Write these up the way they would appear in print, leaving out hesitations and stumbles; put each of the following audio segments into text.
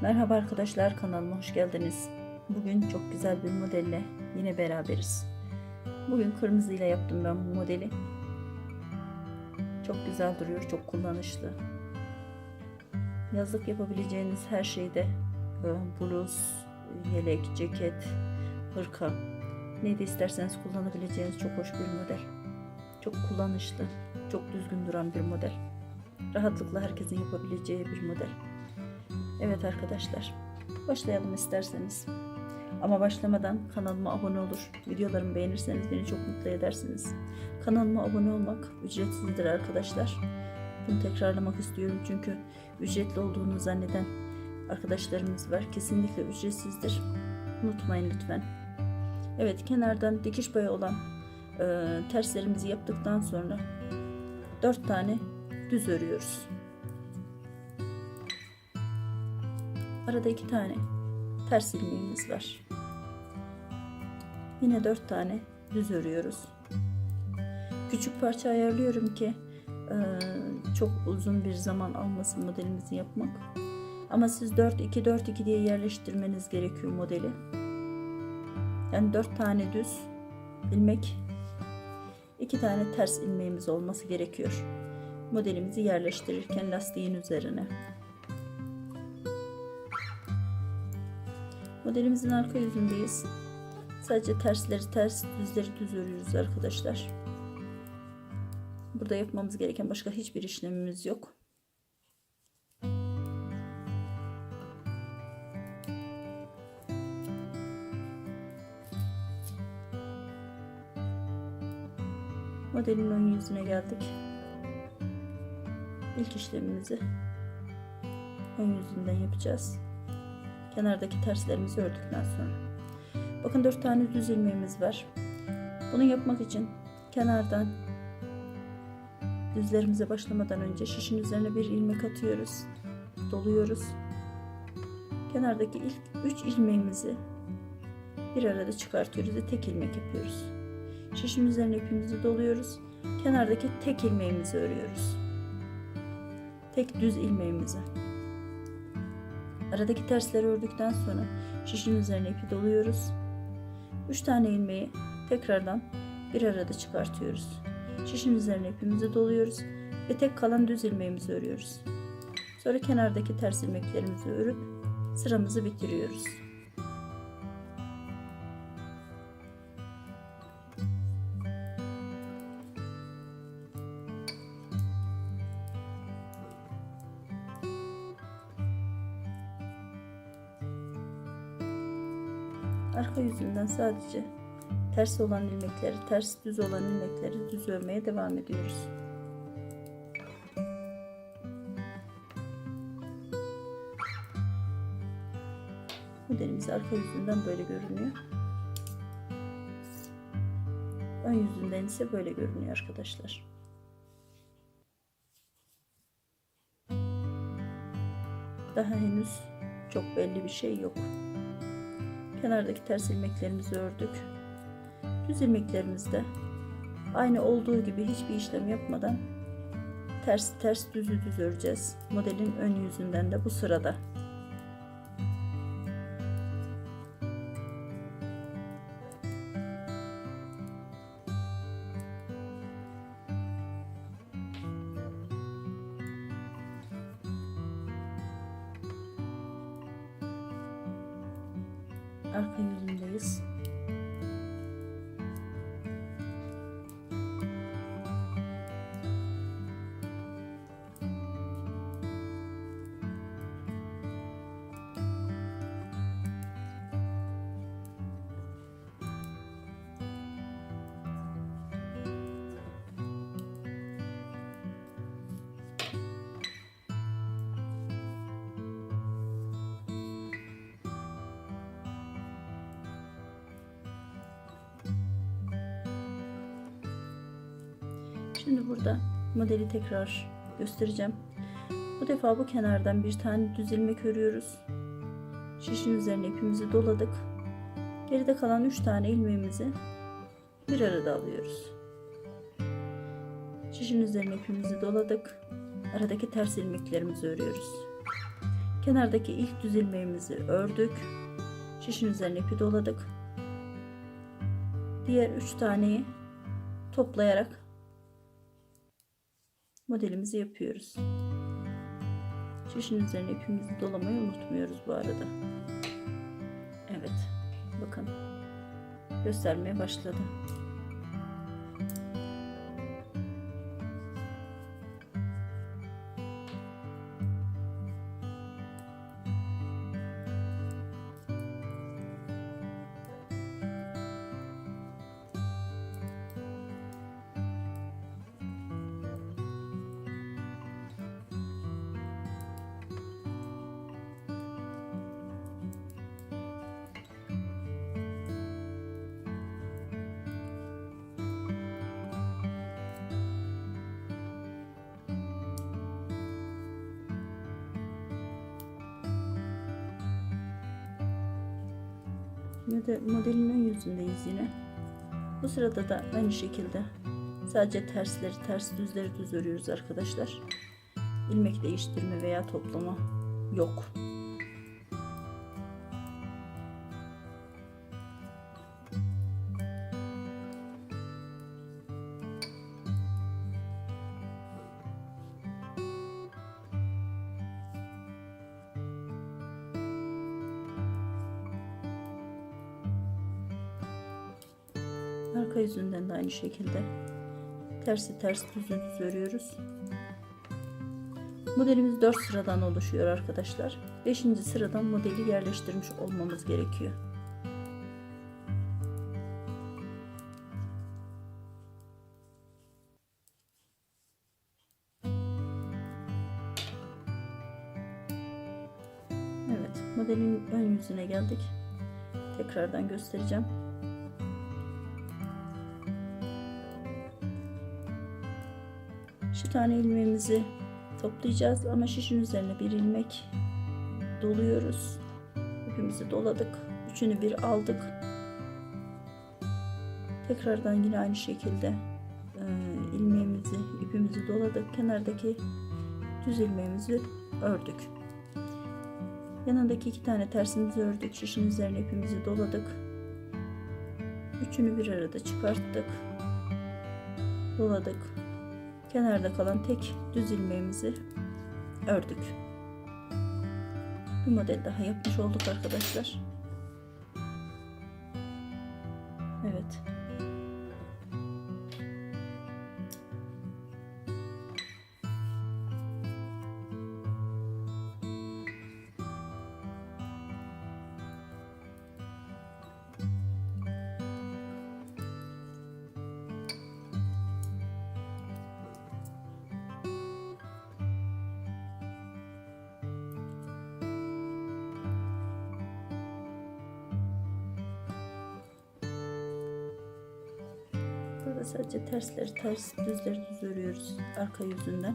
Merhaba arkadaşlar, kanalıma hoş geldiniz. Bugün çok güzel bir modelle yine beraberiz. Bugün kırmızı ile yaptım ben bu modeli. Çok güzel duruyor, çok kullanışlı. Yazlık yapabileceğiniz her şeyde bluz, yelek, ceket, hırka ne de isterseniz kullanabileceğiniz çok hoş bir model. Çok kullanışlı, çok düzgün duran bir model. Rahatlıkla herkesin yapabileceği bir model. Evet arkadaşlar, başlayalım isterseniz. Ama başlamadan kanalıma abone olur, videolarımı beğenirseniz beni çok mutlu edersiniz. Kanalıma abone olmak ücretsizdir arkadaşlar. Bunu tekrarlamak istiyorum çünkü ücretli olduğunu zanneden arkadaşlarımız var. Kesinlikle ücretsizdir. Unutmayın lütfen. Evet, kenardan dikiş payı olan terslerimizi yaptıktan sonra 4 tane düz örüyoruz. Arada 2 tane ters ilmeğimiz var. Yine 4 tane düz örüyoruz. Küçük parça ayarlıyorum ki çok uzun bir zaman almasın modelimizi yapmak. Ama siz 4-2-4-2 diye yerleştirmeniz gerekiyor modeli. Yani 4 tane düz ilmek, 2 tane ters ilmeğimiz olması gerekiyor. Modelimizi yerleştirirken lastiğin üzerine. Modelimizin arka yüzündeyiz. Sadece tersleri ters, düzleri düz örüyoruz arkadaşlar. Burada yapmamız gereken başka hiçbir işlemimiz yok. Modelin ön yüzüne geldik. İlk işlemimizi ön yüzünden yapacağız. Kenardaki terslerimizi ördükten sonra. Bakın 4 tane düz ilmeğimiz var. Bunu yapmak için kenardan düzlerimize başlamadan önce şişin üzerine bir ilmek atıyoruz. Doluyoruz. Kenardaki ilk 3 ilmeğimizi bir arada çıkartıyoruz ve tek ilmek yapıyoruz. Şişin üzerine ipimizi doluyoruz. Kenardaki tek ilmeğimizi örüyoruz. Tek düz ilmeğimizi. Aradaki tersleri ördükten sonra şişin üzerine ipi doluyoruz. 3 tane ilmeği tekrardan bir arada çıkartıyoruz. Şişin üzerine ipimizi doluyoruz ve tek kalan düz ilmeğimizi örüyoruz. Sonra kenardaki ters ilmeklerimizi örüp sıramızı bitiriyoruz. Arka yüzünden sadece ters olan ilmekleri, ters düz olan ilmekleri düz örmeye devam ediyoruz. Modelimiz arka yüzünden böyle görünüyor. Ön yüzünden ise böyle görünüyor arkadaşlar. Daha henüz çok belli bir şey yok. Kenardaki ters ilmeklerimizi ördük. Düz ilmeklerimizde aynı olduğu gibi hiçbir işlem yapmadan ters ters düzü düz öreceğiz. Modelin ön yüzünden de bu sırada. Arka yüzündeyiz. Şimdi burada modeli tekrar göstereceğim. Bu defa bu kenardan bir tane düz ilmek örüyoruz. Şişin üzerine ipimizi doladık. Geride kalan 3 tane ilmeğimizi bir arada alıyoruz. Şişin üzerine ipimizi doladık. Aradaki ters ilmeklerimizi örüyoruz. Kenardaki ilk düz ilmeğimizi ördük. Şişin üzerine ipi doladık. Diğer 3 taneyi toplayarak modelimizi yapıyoruz. Şişin üzerine ipimizi dolamayı unutmuyoruz bu arada. Evet, bakın göstermeye başladı. Modelin ön yüzündeyiz yine. Bu sırada da aynı şekilde sadece ters düzleri düz örüyoruz arkadaşlar. İlmek değiştirme veya toplama yok. Arka yüzünden de aynı şekilde ters düz örüyoruz. Modelimiz 4 sıradan oluşuyor arkadaşlar. 5. sıradan modeli yerleştirmiş olmamız gerekiyor. Evet, modelin ön yüzüne geldik. Tekrardan göstereceğim. Şu tane ilmeğimizi toplayacağız ama şişin üzerine bir ilmek doluyoruz. İpimizi doladık. Üçünü bir aldık. Tekrardan yine aynı şekilde ipimizi doladık. Kenardaki düz ilmeğimizi ördük. Yanındaki 2 tane tersimizi ördük. Şişin üzerine ipimizi doladık. Üçünü bir arada çıkarttık. Doladık. Kenarda kalan tek düz ilmeğimizi ördük. Bir model daha yapmış olduk arkadaşlar. Evet. Burada sadece düzleri düz örüyoruz arka yüzünden.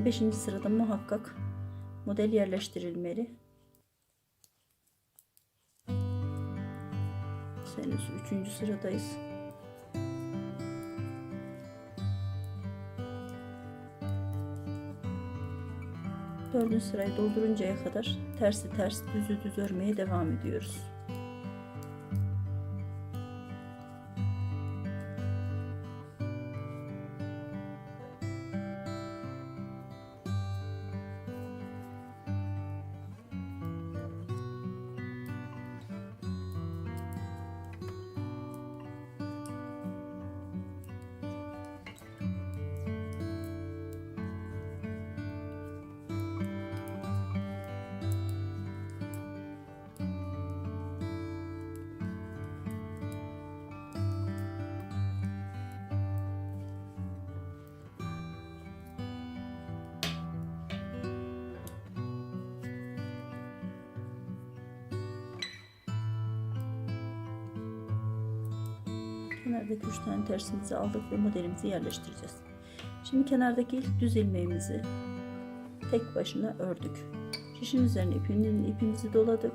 Beşinci sırada muhakkak model yerleştirilmeli. Henüz 3. sıradayız. Dördüncü sırayı dolduruncaya kadar tersi ters, düzü düz örmeye devam ediyoruz. Kenardaki 3 tane tersimizi aldık ve modelimizi yerleştireceğiz. Şimdi kenardaki ilk düz ilmeğimizi tek başına ördük. Şişin üzerine ipimizi doladık.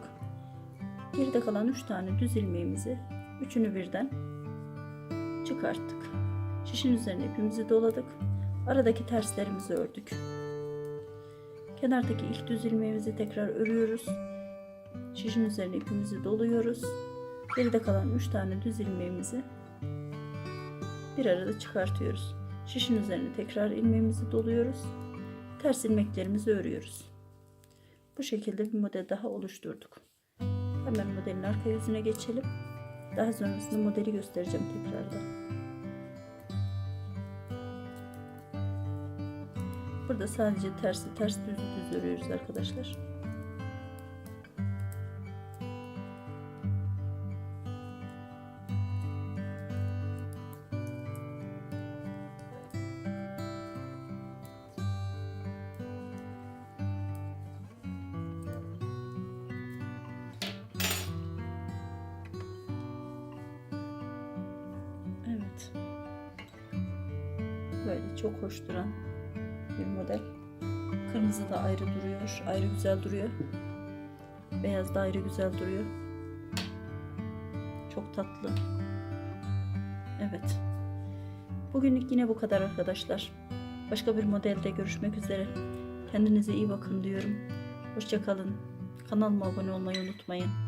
Geride kalan 3 tane düz ilmeğimizi üçünü birden çıkarttık. Şişin üzerine ipimizi doladık. Aradaki terslerimizi ördük. Kenardaki ilk düz ilmeğimizi tekrar örüyoruz. Şişin üzerine ipimizi doluyoruz. Geride kalan 3 tane düz ilmeğimizi bir arada çıkartıyoruz. Şişin üzerine tekrar ilmeğimizi doluyoruz. Ters ilmeklerimizi örüyoruz. Bu şekilde bir model daha oluşturduk. Hemen modelin arka yüzüne geçelim. Daha sonrasında modeli göstereceğim tekrardan. Burada sadece ters düz örüyoruz arkadaşlar. Evet. Böyle çok hoş duran bir model. Kırmızı da ayrı duruyor. Ayrı güzel duruyor. Beyaz da ayrı güzel duruyor. Çok tatlı. Evet. Bugünlük yine bu kadar arkadaşlar. Başka bir modelde görüşmek üzere. Kendinize iyi bakın diyorum. Hoşça kalın. Kanalıma abone olmayı unutmayın.